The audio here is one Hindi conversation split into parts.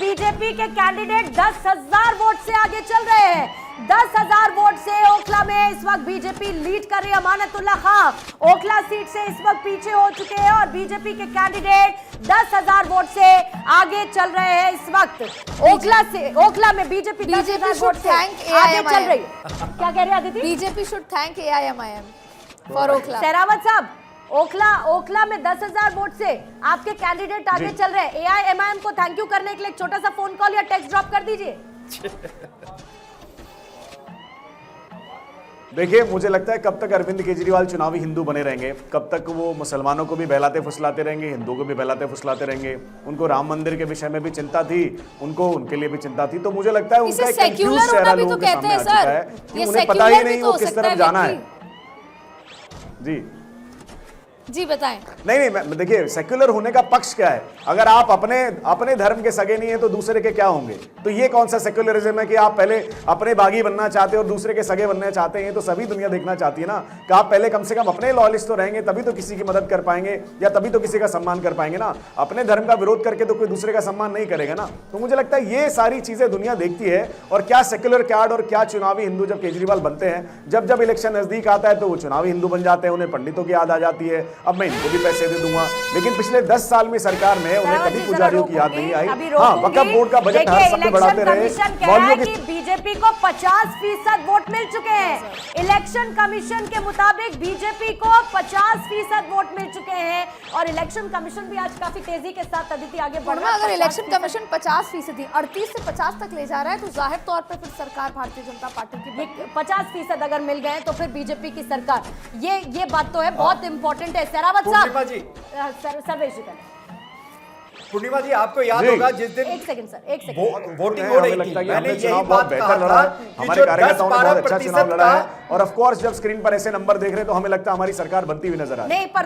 बीजेपी के कैंडिडेट 10,000 वोट से आगे चल रहे हैं। 10,000 वोट से ओखला में इस वक्त बीजेपी लीड कर रही है। अमानतुल्लाह खां ओखला सीट से इस वक्त पीछे हो चुके हैं और बीजेपी के कैंडिडेट 10,000 वोट से आगे चल रहे हैं। इस वक्त ओखला में बीजेपी 10,000 वोट से आगे चल रही है। क्या कह रहे हैं Aditi? BJP should thank AIMIM for Okhla. Sehrawat साहब, ओखला में 10,000 वोट से आपके कैंडिडेट आगे चल रहे हैं। AIMIM को थैंक यू करने के लिए एक छोटा सा फोन कॉल या टेक्स्ट ड्रॉप कर दीजिए। देखिए, मुझे लगता है कब तक अरविंद केजरीवाल चुनावी हिंदू बने रहेंगे, कब तक वो मुसलमानों को भी बहलाते फुसलाते रहेंगे, हिंदुओं को भी बहलाते फुसलाते रहेंगे। उनको राम मंदिर के विषय में भी चिंता थी, उनको उनके लिए भी चिंता थी। तो मुझे लगता है उनका एक कंफ्यूज चेहरा लोगों के सामने आ चुका है कि उन्हें पता ही नहीं वो किस तरफ जाना है। जी बताएं। नहीं, देखिए, सेक्युलर होने का पक्ष क्या है? अगर आप अपने धर्म के सगे नहीं है तो दूसरे के क्या होंगे? तो ये कौन सा सेक्युलरिज्म है कि आप पहले अपने बागी बनना चाहते हो और दूसरे के सगे बनना चाहते हैं? तो सभी दुनिया देखना चाहती है ना कि आप पहले कम से कम अपने लॉयलिस्ट तो रहेंगे, तभी तो किसी की मदद कर पाएंगे या तभी तो किसी का सम्मान कर पाएंगे ना। अपने धर्म का विरोध करके तो कोई दूसरे का सम्मान नहीं करेगा ना। तो मुझे लगता है ये सारी चीजें दुनिया देखती है। और क्या सेक्युलर कार्ड और क्या चुनावी हिंदू जब केजरीवाल बनते हैं, जब इलेक्शन नजदीक आता है तो वो चुनावी हिंदू बन जाते हैं, उन्हें पंडितों की याद आ जाती है, अब मैं इनको भी पैसे दे दूंगा। लेकिन पिछले 10 साल में सरकार में उन्हें कभी पुजारियों की याद नहीं आई। हाँ, वक्फ बोर्ड का बजट हर साल बढ़ाते रहे। बीजेपी को 50% वोट मिल चुके हैं। इलेक्शन कमीशन के मुताबिक बीजेपी को 50% वोट मिल चुके हैं और इलेक्शन कमीशन भी आज काफी तेजी के साथ अदिति आगे बढ़ रहा है। अगर इलेक्शन कमीशन 50% 38 से 50 तक ले जा रहा है तो जाहिर तौर पर फिर सरकार भारतीय जनता पार्टी की 50% अगर मिल गए तो फिर बीजेपी की सरकार। ये बात तो है, बहुत इंपॉर्टेंट है। सहरावत साहब, सर्वेश जी, पूर्णिमा जी, आपको याद होगा जिस दिन एक सेकंड वोटिंग हो रही थी, मैंने यही बात कहा था कि हमारे जो कार्यकर्ताओं ने बहुत अच्छा चुनाव 10-12% लड़ा है। और ऑफ कोर्स जब स्क्रीन पर ऐसे नंबर देख रहे हैं तो हमें लगता है हमारी सरकार बनती हुई नजर आ रही है। नहीं, पर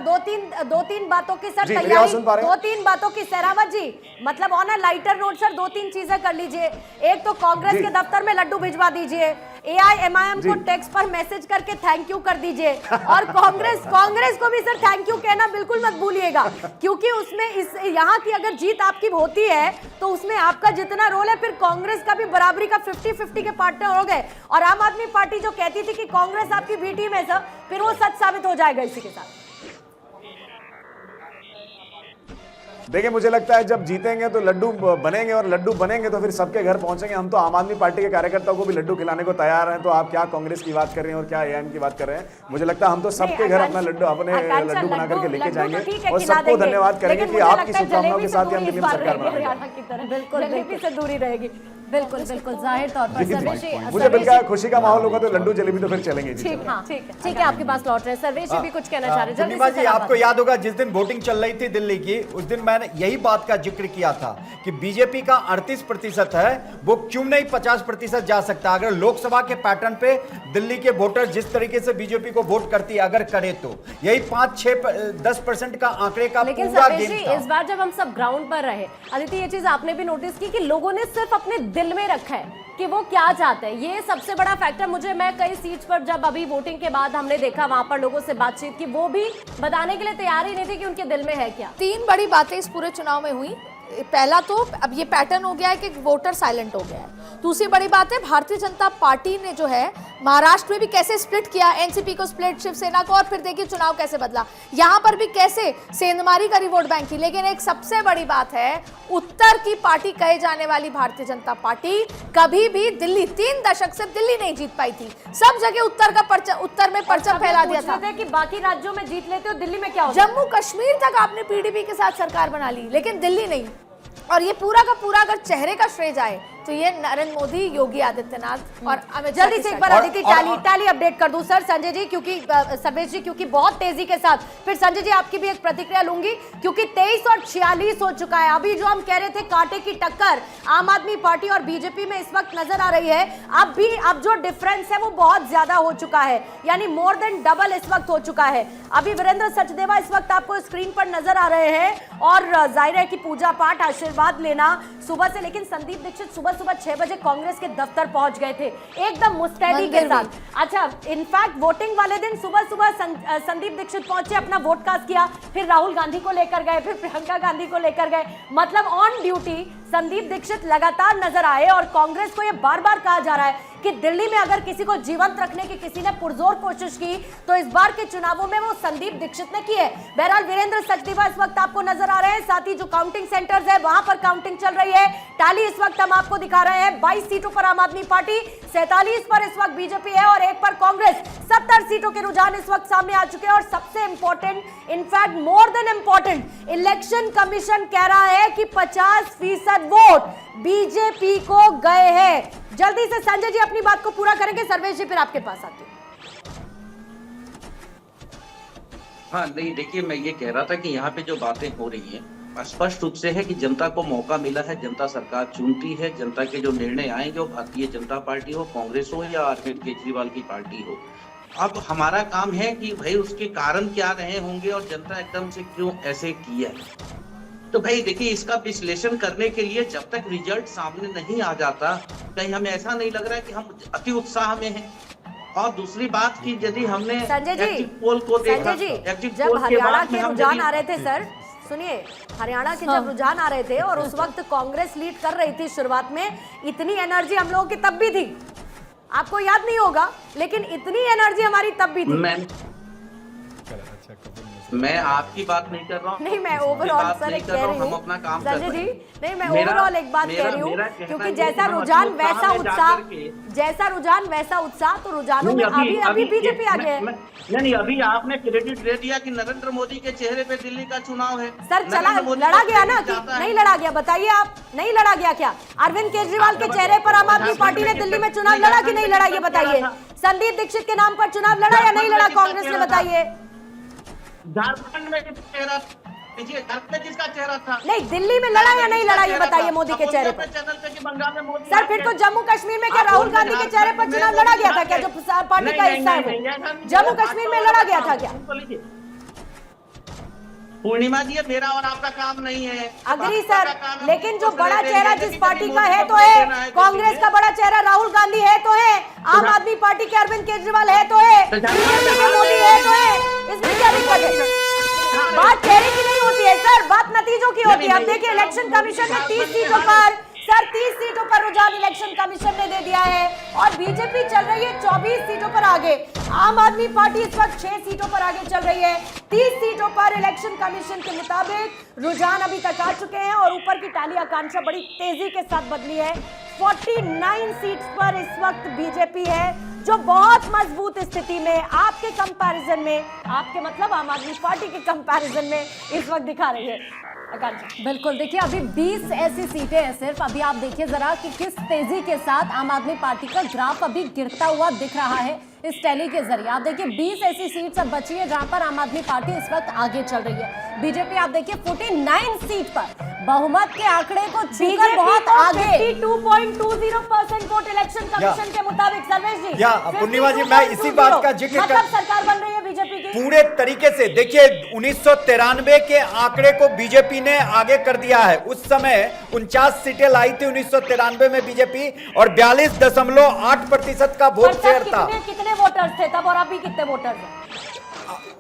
दो तीन बातों की सर तैयारी, 2-3 बातों की सहरावत जी, मतलब on a lighter note sir 2-3 चीजें कर लीजिए। एक तो कांग्रेस के दफ्तर में लड्डू भिजवा दीजिए, AIMIM को टेक्स्ट पर मैसेज करके थैंक यू कर दीजिए और कांग्रेस को भी सर थैंक यू कहना बिल्कुल मत भूलिएगा, क्योंकि उसमें यहाँ की अगर जीत आपकी होती है तो उसमें आपका जितना रोल है, फिर कांग्रेस का भी बराबरी का 50-50 के पार्टनर हो गए। और आम आदमी पार्टी जो कहती थी कि कांग्रेस आपकी बी टीम है सर, फिर वो सच साबित हो जाएगा इसी के साथ। देखिए, मुझे लगता है जब जीतेंगे तो लड्डू बनेंगे और लड्डू बनेंगे तो फिर सबके घर पहुंचेंगे। हम तो आम आदमी पार्टी के कार्यकर्ताओं को भी लड्डू खिलाने को तैयार हैं। तो आप क्या कांग्रेस की बात कर रहे हैं और क्या AIM की बात कर रहे हैं? मुझे लगता है हम तो सबके घर अपना लड्डू बना करके लेके जाएंगे और सबको धन्यवाद करेंगे कि आपकी शुभकामनाओं के साथ ही हम दिल्ली में सरकार बनाएंगे। बिल्कुल से दूरी रहेगी। बिल्कुल जाहिर तौर पर मुझे बिल्कुल खुशी का माहौल होगा तो लड्डू जलेबी तो फिर चलेंगे। ठीक है, आपके पास लौट रहे हैं। सर्वेश भी कुछ कहना चाह रहे हैं। जी, आपको याद होगा जिस दिन वोटिंग चल रही थी दिल्ली की, उस दिन मैंने यही बात का जिक्र किया था कि बीजेपी का 38% है, वो क्यों नहीं 50% जा सकता? अगर लोकसभा के पैटर्न पे दिल्ली के वोटर जिस तरीके से बीजेपी को वोट करती है, अगर करे तो यही 5-6-10% का आंकड़े का पूरा गेम था। इस बार जब हम सब ग्राउंड पर रहे अदिति, ये चीज आपने भी नोटिस की कि लोगों ने सिर्फ अपने दिल में रखा है कि वो क्या चाहते हैं। ये सबसे बड़ा फैक्टर मैं कई सीट्स पर जब अभी वोटिंग के बाद हमने देखा वहां पर लोगों से बातचीत की, वो भी बताने के लिए तैयार ही नहीं थे कि उनके दिल में है क्या। 3 बड़ी बातें इस पूरे चुनाव में हुई। पहला तो अब ये पैटर्न हो गया है कि वोटर साइलेंट हो गया है। दूसरी बड़ी बात है, भारतीय जनता पार्टी ने जो है महाराष्ट्र में भी कैसे स्प्लिट किया, एनसीपी को स्प्लिट, शिवसेना को, और फिर देखिए चुनाव कैसे बदला। यहां पर भी कैसे सेंधमारी करी वोट बैंक की। लेकिन एक सबसे बड़ी बात है, उत्तर की पार्टी कहे जाने वाली भारतीय जनता पार्टी कभी भी दिल्ली 3 दशक से दिल्ली नहीं जीत पाई थी। सब जगह उत्तर में परचम फैला दिया था कि बाकी राज्यों में जीत लेते हो, दिल्ली में क्या हो? जम्मू कश्मीर तक आपने पीडीपी के साथ सरकार बना ली, लेकिन दिल्ली नहीं। और ये पूरा का पूरा अगर चेहरे का श्रेय जाए तो ये नरेंद्र मोदी, योगी आदित्यनाथ और अमित। जल्दी से एक बार अदिति टाली अपडेट कर दूं सर संजय जी, क्योंकि सर्वेश जी, क्योंकि बहुत तेजी के साथ फिर संजय जी आपकी भी एक प्रतिक्रिया लूंगी, क्योंकि 23 और 46 हो चुका है। अभी जो हम कह रहे थे कांटे की टक्कर आम आदमी पार्टी और बीजेपी में इस वक्त नजर आ रही है, अब जो डिफरेंस है वो बहुत ज्यादा हो चुका है, यानी मोर देन डबल इस वक्त हो चुका है। अभी वीरेंद्र सचदेवा इस वक्त आपको स्क्रीन पर नजर आ रहे हैं और जाहिर है कि पूजा पाठ, आशीर्वाद लेना सुबह से, लेकिन संदीप दीक्षित सुबह 6 बजे कांग्रेस के दफ्तर पहुंच गए थे एकदम मुस्तैदी के साथ। अच्छा, इनफैक्ट वोटिंग वाले दिन सुबह संदीप दीक्षित पहुंचे, अपना वोट कास्ट किया, फिर राहुल गांधी को लेकर गए, फिर प्रियंका गांधी को लेकर गए, मतलब ऑन ड्यूटी संदीप दीक्षित लगातार नजर आए और कांग्रेस को यह बार बार कहा जा रहा है कि दिल्ली में अगर किसी को जीवंत रखने की किसी ने पुरजोर कोशिश की तो इस बार के चुनावों में वो संदीप दीक्षित ने की है। बहरहाल वीरेंद्र सचदेवा इस वक्त आपको नजर आ रहे हैं, साथ ही जो काउंटिंग सेंटर्स है वहां पर काउंटिंग चल रही है। टैली इस वक्त हम आपको दिखा रहे हैं, 22 सीटों पर आम आदमी पार्टी, 47 पर इस वक्त बीजेपी है और 1 पर कांग्रेस। 70 सीटों के रुझान इस वक्त सामने आ चुके हैं और सबसे important, in fact more than important, election commission कह रहा है कि 50% वोट बीजेपी को गए हैं। जल्दी से संजय जी अपनी बात को पूरा करेंगे, सर्वेश जी फिर आपके पास आती हूं। हाँ नहीं, देखिए मैं ये कह रहा था कि यहाँ पे जो बातें हो रही हैं स्पष्ट रूप से है कि जनता को मौका मिला है, जनता सरकार चुनती है, जनता के जो निर्णय आएंगे वो भारतीय जनता पार्टी हो, कांग्रेस हो या अरविंद केजरीवाल की पार्टी हो। अब हमारा काम है कि भाई उसके कारण क्या रहे होंगे और जनता एकदम से क्यों ऐसे किया है। तो भाई देखिए, इसका विश्लेषण करने के लिए जब तक रिजल्ट सामने नहीं आ जाता, कहीं हमें ऐसा नहीं लग रहा है कि हम अति उत्साह में हैं। और दूसरी बात की यदि हमने संजय जी, एग्जिट पोल को देखा, संजय जी, एग्जिट जब पोल के हरियाणा बाद में के हम रुझान यदि- आ रहे थे सर, सुनिए, हरियाणा के जब रुझान आ रहे थे और उस वक्त कांग्रेस लीड कर रही थी शुरुआत में, इतनी एनर्जी हम लोगों की तब भी थी, आपको याद नहीं होगा, लेकिन इतनी एनर्जी हमारी तब भी थी। मैं आपकी बात नहीं कर रहा हूँ, नहीं, मैं किसी की ओवरऑल बात सर नहीं एक कर कह रहा रही हूँ, हम हूँ अपना काम कर संजय जी, रहे हैं। नहीं मैं मेरा- ओवरऑल एक बात कह रही हूँ, मेरा कहना क्योंकि है कि जैसा हम रुझान अपने वैसा उत्साह में उत्साह, जाकर के- जैसा रुझान वैसा उत्साह, तो रुझानों में अभी बीजेपी आगे है। नहीं, अभी आपने क्रेडिट दे दिया कि नरेंद्र मोदी के चेहरे पे दिल्ली का चुनाव है। सर चला, नरेंद्र मोदी लड़ा को गया ना क्रेडिट कि जाता है। नहीं लड़ा गया, बताइए आप, नहीं लड़ा गया क्या? अरविंद केजरीवाल के चेहरे पर आम आदमी पार्टी ने दिल्ली में चुनाव लड़ा कि नहीं लड़ा, ये बताइए। संदीप दीक्षित के नाम पर चुनाव लड़ा या नहीं लड़ा कांग्रेस ने, बताइए। झारखंड में चेहरा, झारखंड में किसका चेहरा था? नहीं, दिल्ली में लड़ा या नहीं लड़ा, ये बताइए मोदी के चेहरे पर। चैनल पे कि बंगाल में मोदी सर फिर तो जम्मू कश्मीर में क्या राहुल गांधी के चेहरे पर चुनाव लड़ा गया था क्या, जो पार्टी का हिस्सा है वो? जम्मू कश्मीर में लड़ा गया था क्या? पूर्णिमा जी, मेरा और आपका काम नहीं है। अग्री सर, लेकिन जो बड़ा चेहरा जिस पार्टी का है तो है, कांग्रेस का बड़ा चेहरा राहुल गांधी है तो है, आम आदमी पार्टी के अरविंद केजरीवाल है तो है, बीजेपी के मोदी है तो है, इसमें क्या दिक्कत है? बात चेहरे की नहीं होती है सर, बात नतीजों की होती है। अब देखिए इलेक्शन कमीशन ने 30 सीटों पर, सर 30 सीटों पर रुझान इलेक्शन कमीशन ने दे दिया है और बीजेपी चल रही है 24 सीटों पर आगे। आम आदमी पार्टी इस वक्त 6 सीटों पर आगे चल रही है। 30 सीटों पर इलेक्शन कमीशन के मुताबिक रुझान अभी तक आ चुके हैं और ऊपर की टाली आकांक्षा बड़ी तेजी के साथ बदली है। 49 सीट्स पर इस वक्त बीजेपी है, जो बहुत मजबूत स्थिति में आपके कंपैरिजन में, आपके मतलब आम आदमी पार्टी के कंपैरिजन में इस वक्त दिखा रही है आकांक्षा। बिल्कुल, देखिए अभी 20 ऐसी सीटें हैं सिर्फ। अभी आप देखिए जरा कि किस तेजी के साथ आम आदमी पार्टी का ग्राफ अभी गिरता हुआ दिख रहा है इस टैली के जरिए। आप देखिए 20 ऐसी सीट्स अब बची है जहां पर आम आदमी पार्टी इस वक्त आगे चल रही है। बीजेपी आप देखिए 49 सीट पर बहुमत के आंकड़े को छूकर बहुत आगे, 52.20% वोट इलेक्शन कमीशन के मुताबिक। सर्वेश जी, या पूर्णिमा जी, मैं इसी बात का जिक्र मतलब सरकार बन रही है बीजेपी की पूरे तरीके से। देखिए 1993 के आंकड़े को बीजेपी ने आगे कर दिया है। उस समय 49 सीटें लाई थी 1993 में बीजेपी और 42.8% का वोट शेयर था। कितने वोटर्स थे तब और अभी कितने वोटर्स हैं?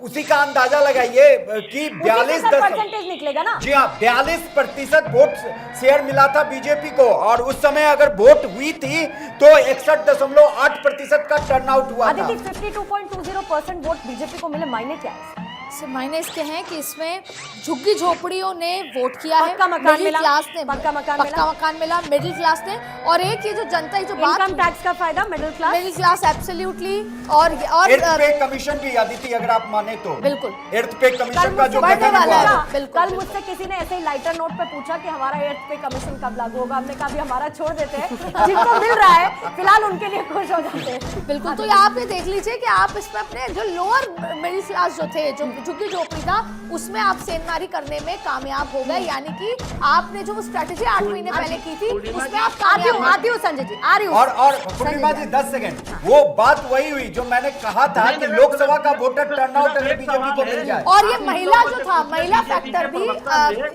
उसी का अंदाजा लगाइए कि 42 परसेंटेज निकलेगा ना। जी हाँ, 42% वोट शेयर मिला था बीजेपी को और उस समय अगर वोट हुई थी तो 61.8% का टर्नआउट हुआ था। अदिति 52.20% वोट बीजेपी को मिले, मायने क्या है? मायने इसके हैं कि इसमें झुग्गी झोपड़ियों ने वोट किया है, पक्का मकान मिडिल मिला, क्लास ने पक्का मकान मिला, मिडिल क्लास ने, और एक ये जो जनता की जो बात, इनकम टैक्स का फायदा मिडिल क्लास एब्सोल्युटली, और पे कमीशन भी अदिति अगर आप माने तो बिल्कुल एर्थ पे कमीशन का जो बढ़ने गठन वाला हुआ है। है। बिल्कुल। कल मुझसे किसी ने ऐसे ही लाइटर नोट पे पूछा कि हमारा एर्थ पे कमीशन कब लागू होगा। हमने कहा अभी हमारा छोड़ देते हैं, जिनको मिल रहा है फिलहाल उनके लिए खुश हो जाते हैं। बिल्कुल, तो आप ये देख लीजिए कि आप इसमें अपने जो लोअर मिडिल क्लास जो थे, जो झुग्गी झोपड़ी था, उसमें आप सेंधमारी करने में कामयाब हो गए। यानी कि आपने जो स्ट्रेटेजी 8 महीने पहले की थी उसमें आप आती हूँ संजय जी, आ रही हूँ। और पूर्णिमा जी 10 सेकंड, वो बात वही हुई जो मैंने कहा था कि लोकसभा का वोटर टर्नआउट अगर बीजेपी को मिल जाए। और ये महिला जो था, महिला फैक्टर भी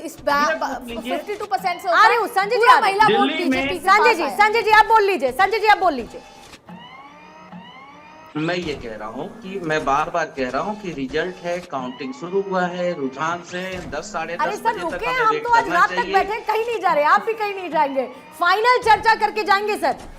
इस 52% से आ रही हूँ संजय जी, पूरा महिला वोट बीजेपी के पास संजय जी आप बोल लीजिए, संजय जी आप बोल लीजिए। मैं ये कह रहा हूँ कि मैं बार बार कह रहा हूँ कि रिजल्ट है, काउंटिंग शुरू हुआ है, रुझान से 10 साढ़े 10 अरे सर बजे तक रुके, हमें हम वेट तो आज करना रात तक चाहिए। बैठे, कहीं नहीं जा रहे, आप भी कहीं नहीं जाएंगे, फाइनल चर्चा करके जाएंगे सर।